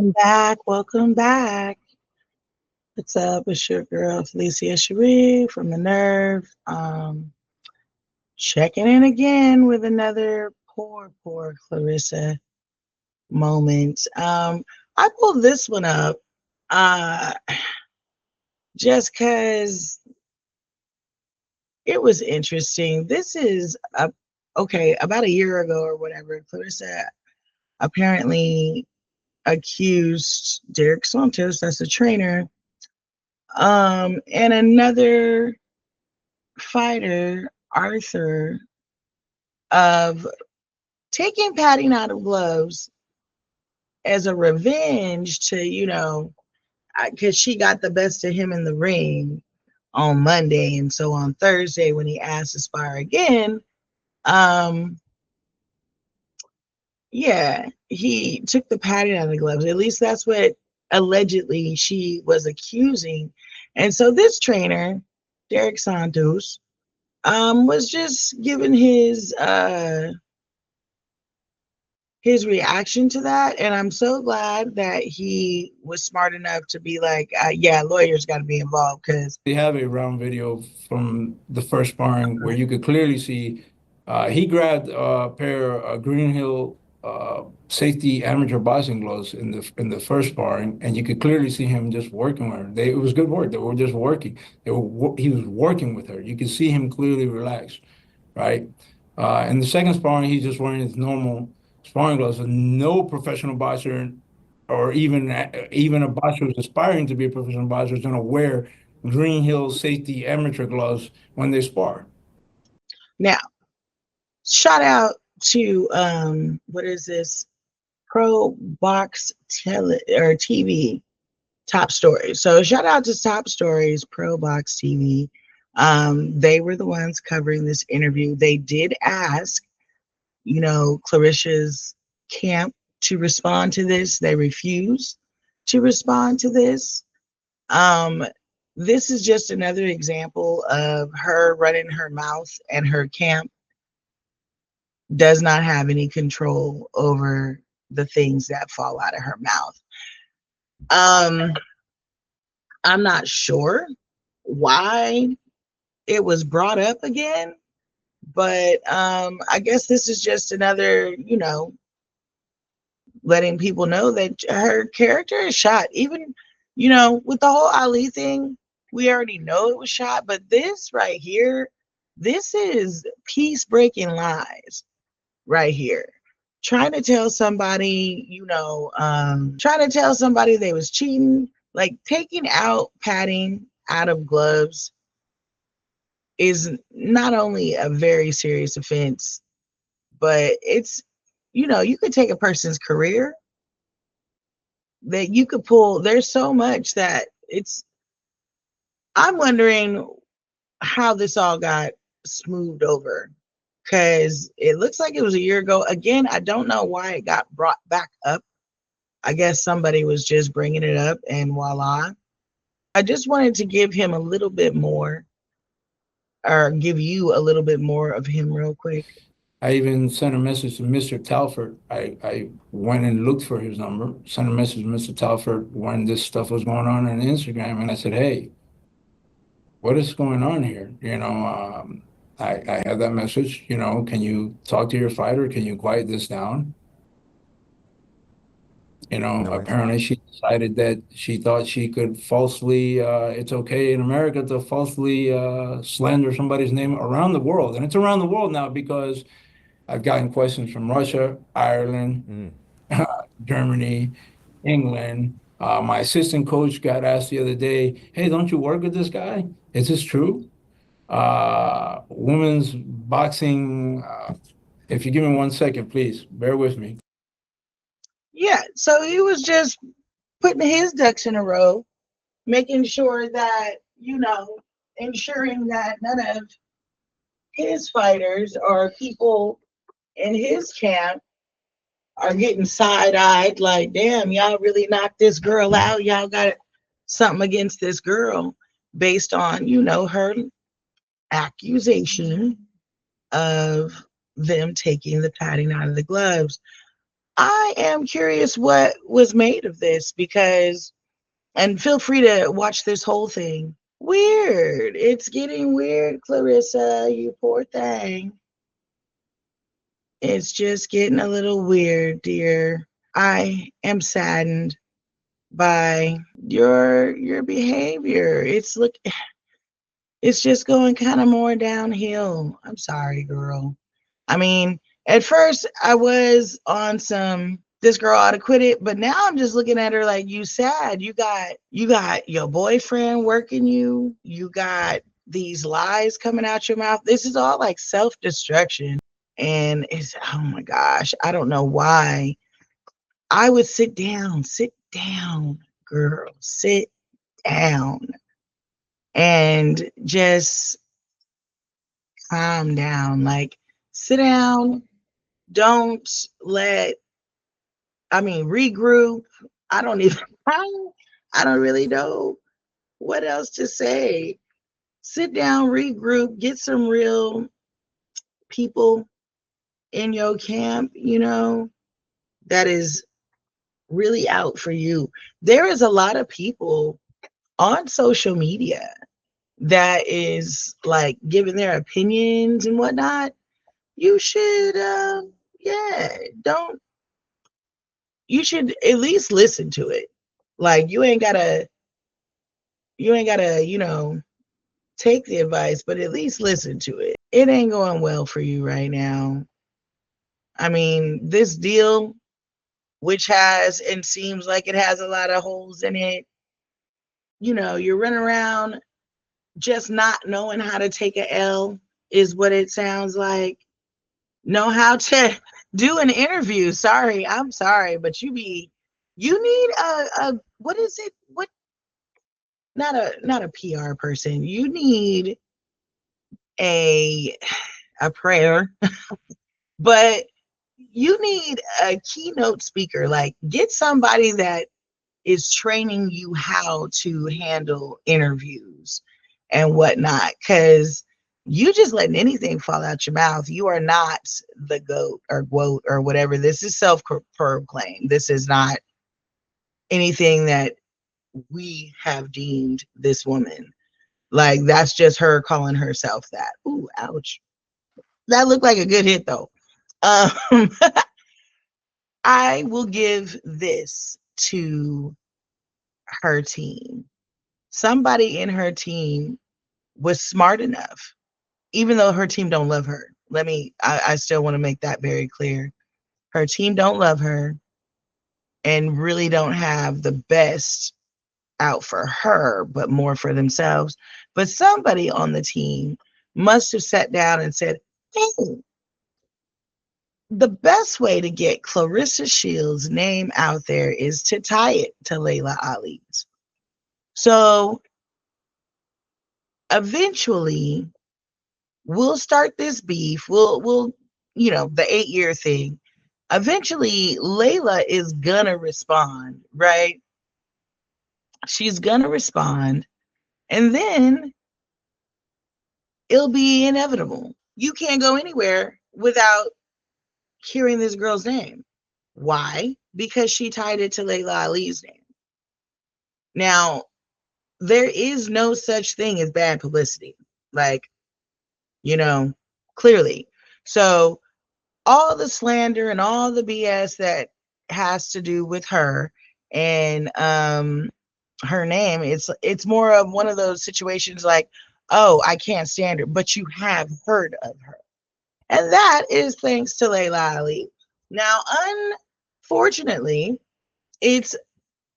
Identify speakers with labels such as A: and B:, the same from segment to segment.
A: Welcome back. Welcome back. What's up? It's your girl Felicia from the Nerve. Checking in again with another poor Clarissa moment. I pulled this one up uh, just because it was interesting. This is about a year ago or whatever. Clarissa apparently accused Derek Santes, that's the trainer, and another fighter, Arthur, of taking padding out of gloves as a revenge to, because she got the best of him in the ring on Monday. And so on Thursday, when he asked to spar again, um, yeah, he took the padding out of the gloves. At least that's what allegedly she was accusing. And so this trainer, Derek Santos, was just giving his reaction to that, and I'm so glad that he was smart enough to be like, yeah, lawyers got to be involved because
B: They have a round video from the first sparring where you could clearly see he grabbed a pair of Green Hill safety amateur boxing gloves in the first sparring, and you could clearly see him just working with her. It was good work. They were just working. He was working with her. You could see him clearly relaxed, right? In the second sparring, he's just wearing his normal sparring gloves. And no professional boxer, or even a boxer who's aspiring to be a professional boxer, is going to wear Green Hill safety amateur gloves when they spar.
A: now, shout out to what is this? Pro Box TV Top Stories. So shout out to Top Stories, Pro Box TV. They were the ones covering this interview. They did ask, Clarissa's camp to respond to this. They refused to respond to this. Um, this is just another example of her running her mouth, and her camp does not have any control over the things that fall out of her mouth. Um, I'm not sure why it was brought up again, but I guess this is just another, letting people know that her character is shot. Even, with the whole Ali thing, we already know it was shot, but this right here, this is peace breaking lies right here. Trying to tell somebody, trying to tell somebody they was cheating, like taking out padding out of gloves is not only a very serious offense, but it's, you could take a person's career, that you could pull. There's so much that I'm wondering how this all got smoothed over, because it looks like it was a year ago. Again, I don't know why it got brought back up. I guess somebody was just bringing it up, and voila. I just wanted to give him a little bit more, or give you a little bit more of him real quick.
B: I even sent a message to Mr. Talford. I went and looked for his number, sent a message to Mr. Talford when this stuff was going on Instagram, and I said, "Hey, what is going on here?" I have that message. Can you talk to your fighter? Can you quiet this down? Apparently she decided that she thought she could falsely, it's okay in America to falsely slander somebody's name around the world. And it's around the world now because I've gotten questions from Russia, Ireland, Germany, England. My assistant coach got asked the other day, "Hey, don't you work with this guy? Is this true?" Women's boxing, if you give me 1 second, please, bear with me.
A: Yeah, so he was just putting his ducks in a row, making sure that, ensuring that none of his fighters or people in his camp are getting side-eyed like, damn, y'all really knocked this girl out. Y'all got something against this girl based on, her accusation of them taking the padding out of the gloves. I am curious what was made of this because, and feel free to watch this whole thing. Weird. It's getting weird, Clarissa, you poor thing. It's just getting a little weird, dear. I am saddened by your behavior. It's just going kind of more downhill. I'm sorry, girl. I mean, at first I was on some this girl ought to quit it, but now I'm just looking at her like you sad. You got your boyfriend working you. You got these lies coming out your mouth. This is all like self-destruction. And it's oh my gosh, I don't know why. I would sit down, girl, sit down and just calm down. Like sit down. Don't let I mean regroup. I don't even I don't really know what else to say. Sit down, regroup, get some real people in your camp, that is really out for you. There is a lot of people on social media that is like giving their opinions and whatnot. You should, yeah, don't, you should at least listen to it. Like you ain't gotta, take the advice, but at least listen to it. It ain't going well for you right now. I mean, this deal, which has and seems like it has a lot of holes in it, you're running around just not knowing how to take a L, is what it sounds like. Know how to do an interview. Sorry, I'm sorry, but you need a what is it? What not a PR person. You need a a prayer, but you need a keynote speaker. Like get somebody that is training you how to handle interviews and whatnot. Because you just letting anything fall out your mouth. You are not the goat or quote or whatever. This is self-proclaimed. This is not anything that we have deemed this woman. Like that's just her calling herself that. Ooh, ouch. That looked like a good hit though. Um, I will give this to her team. Somebody in her team was smart enough, even though her team don't love her. I still want to make that very clear. Her team don't love her and really don't have the best out for her, but more for themselves. But somebody on the team must have sat down and said, hey, the best way to get Clarissa Shields' name out there is to tie it to Laila Ali's. So eventually we'll start this beef. We'll the 8-year thing. Eventually Layla is gonna respond, right? She's gonna respond, and then it'll be inevitable. You can't go anywhere without hearing this girl's name. Why? Because she tied it to Layla Ali's name. Now, there is no such thing as bad publicity. Like, you know, clearly. So all the slander and all the BS that has to do with her and her name, it's more of one of those situations like, oh, I can't stand her, but you have heard of her. And that is thanks to Laila Ali. Now, unfortunately, it's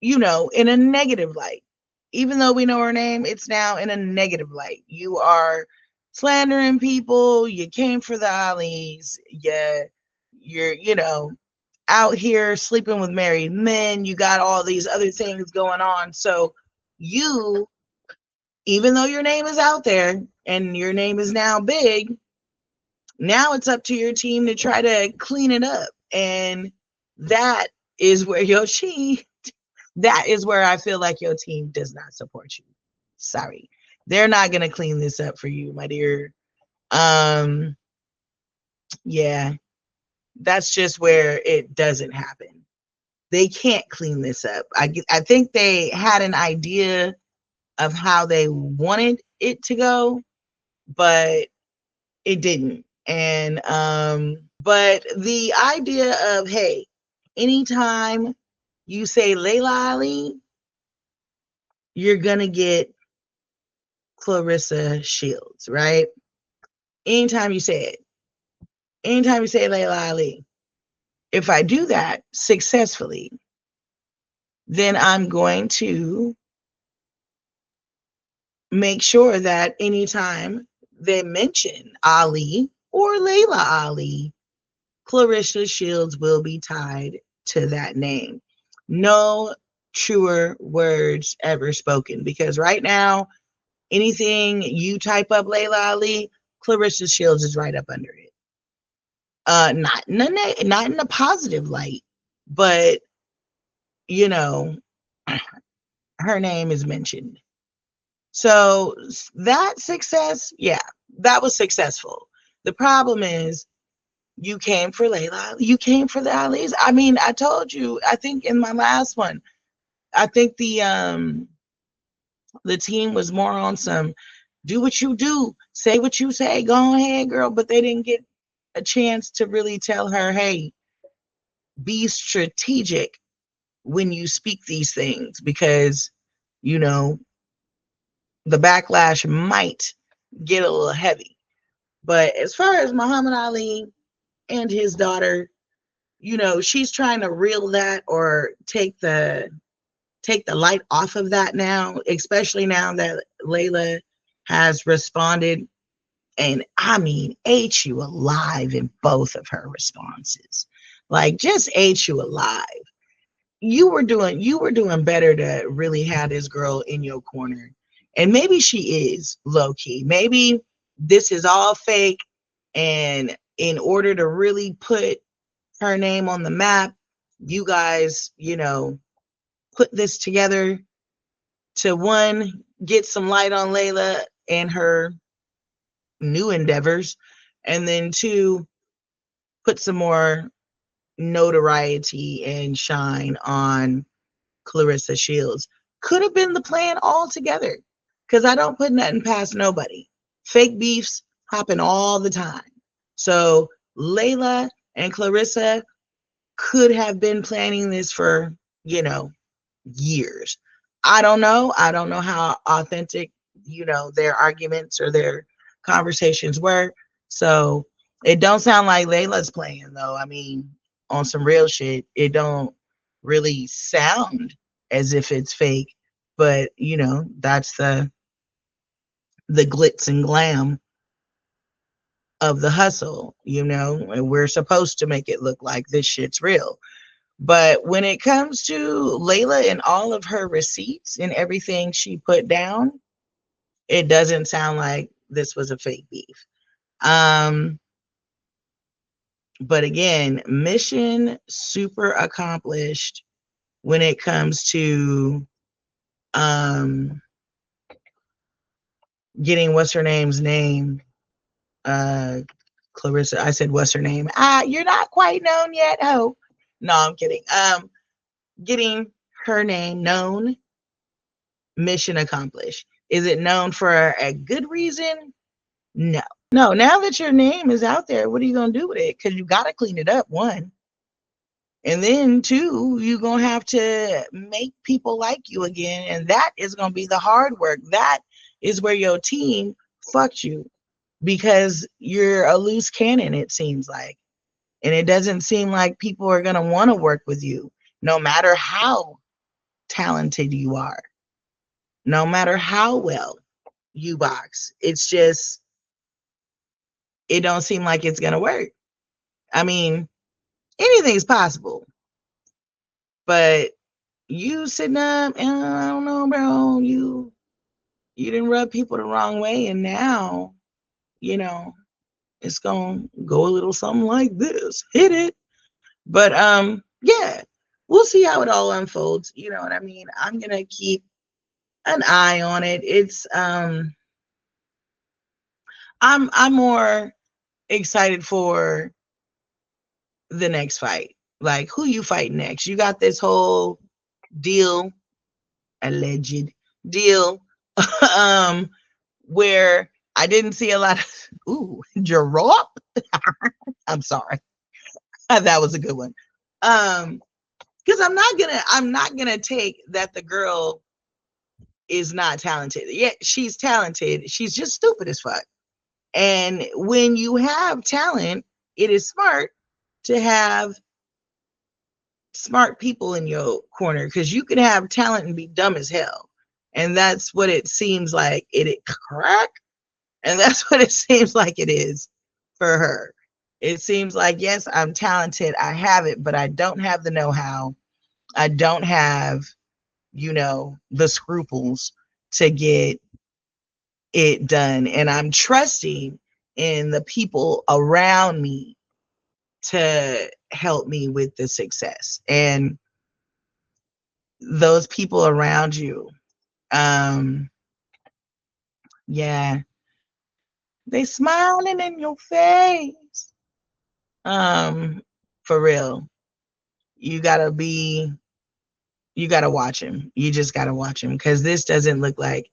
A: in a negative light. Even though we know her name, it's now in a negative light. You are slandering people. You came for the Alis. You're out here sleeping with married men. You got all these other things going on. So you, even though your name is out there and your name is now big, now it's up to your team to try to clean it up. And that is where that is where I feel like your team does not support you. Sorry. They're not going to clean this up for you, my dear. Um, yeah. That's just where it doesn't happen. They can't clean this up. I think they had an idea of how they wanted it to go, but it didn't. And but the idea of, hey, anytime you say Laila Ali, you're gonna get Clarissa Shields, right? Anytime you say it, anytime you say Laila Ali, if I do that successfully, then I'm going to make sure that anytime they mention Ali or Laila Ali, Clarissa Shields will be tied to that name. No truer words ever spoken, because right now, anything you type up Laila Ali, Clarissa Shields is right up under it. Not in a positive light, but you know, her name is mentioned. So that success, yeah, that was successful. The problem is you came for Layla, you came for the Ali's. I mean, I told you, I think in my last one, I think the team was more on some do what you do, say what you say, go ahead, girl, but they didn't get a chance to really tell her, hey, be strategic when you speak these things, because you know the backlash might get a little heavy. But as far as Muhammad Ali and his daughter, she's trying to reel that or take the light off of that now, especially now that Layla has responded, and I mean ate you alive in both of her responses. Like, just ate you alive. You were doing better to really have this girl in your corner. And maybe she is low key. Maybe this is all fake. And in order to really put her name on the map, you guys, put this together to, one, get some light on Layla and her new endeavors, and then two, put some more notoriety and shine on Clarissa Shields. Could have been the plan altogether, because I don't put nothing past nobody. Fake beefs happen all the time. So Layla and Clarissa could have been planning this for, years. I don't know. I don't know how authentic, their arguments or their conversations were. So it don't sound like Layla's playing, though. I mean, on some real shit, it don't really sound as if it's fake. But, that's the glitz and glam of the hustle, and we're supposed to make it look like this shit's real. But when it comes to Layla and all of her receipts and everything she put down, it doesn't sound like this was a fake beef. Um, but again, mission super accomplished when it comes to um, getting what's her name's name. Uh, Clarissa, I said, what's her name? You're not quite known yet. Oh, no, I'm kidding. Getting her name known, mission accomplished. Is it known for a good reason? No. No, now that your name is out there, what are you going to do with it? Because you got to clean it up, one. And then two, you're going to have to make people like you again. And that is going to be the hard work. That is where your team fucked you, because you're a loose cannon, it seems like. And it doesn't seem like people are going to want to work with you, no matter how talented you are, no matter how well you box. It's just, it don't seem like it's going to work. I mean, anything's possible, but you sitting up and I don't know, bro, you didn't rub people the wrong way, and now, you know, it's gonna go a little something like this. Hit it. But yeah, we'll see how it all unfolds. You know what I mean? I'm gonna keep an eye on it. It's I'm more excited for the next fight. Like, who you fighting next? You got this whole deal, alleged deal, um, where I didn't see a lot of Gerard. I'm sorry. That was a good one. Because I'm not gonna take that the girl is not talented. Yeah, she's talented. She's just stupid as fuck. And when you have talent, it is smart to have smart people in your corner, because you can have talent and be dumb as hell. And that's what it seems like it crack. And that's what it seems like it is for her. It seems like, yes, I'm talented. I have it, but I don't have the know-how. I don't have, the scruples to get it done. And I'm trusting in the people around me to help me with the success. And those people around you, um, yeah, they smiling in your face. For real. You gotta be, you gotta watch him. You just gotta watch him, because this doesn't look like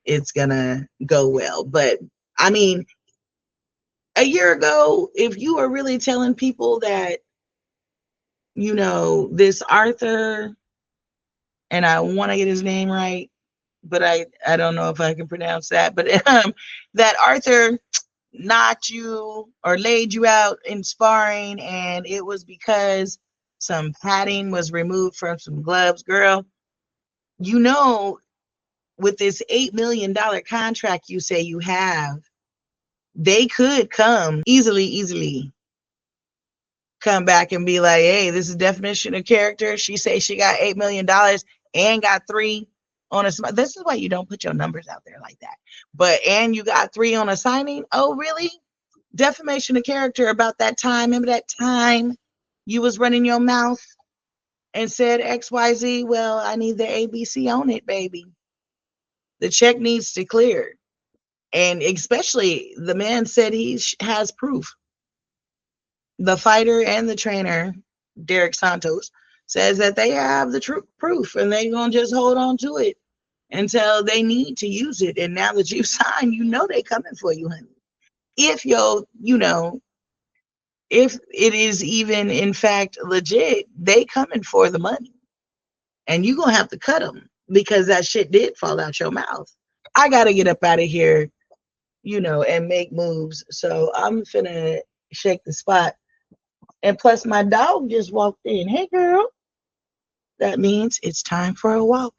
A: it's gonna go well. But I mean, a year ago, if you were really telling people that, this Arthur, and I want to get his name right, but I don't know if I can pronounce that, but that Arthur knocked you or laid you out in sparring, and it was because some padding was removed from some gloves, girl. You know, with this $8 million contract you say you have, they could come easily come back and be like, hey, this is definition of character. She say she got $8 million and got 3 on a. This is why you don't put your numbers out there like that. But and you got 3 on a signing. Oh, really? Defamation of character about that time. Remember that time you was running your mouth and said XYZ? Well, I need the ABC on it, baby. The check needs to clear. And especially the man said he has proof. The fighter and the trainer, Derek Santes, says that they have the proof, and they're going to just hold on to it until they need to use it. And now that you've signed, they coming for you, honey. If if it is even in fact legit, they coming for the money. And you're going to have to cut them, because that shit did fall out your mouth. I got to get up out of here, and make moves. So I'm finna shake the spot. And plus, my dog just walked in. Hey, girl. That means it's time for a walk.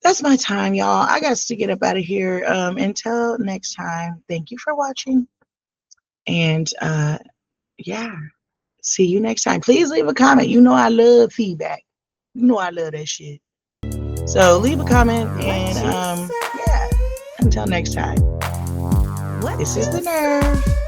A: That's my time, y'all. I got to get up out of here. Until next time, thank you for watching. And yeah, see you next time. Please leave a comment. I love feedback. I love that shit. So leave a comment, and yeah, until next time. This is The Nerve.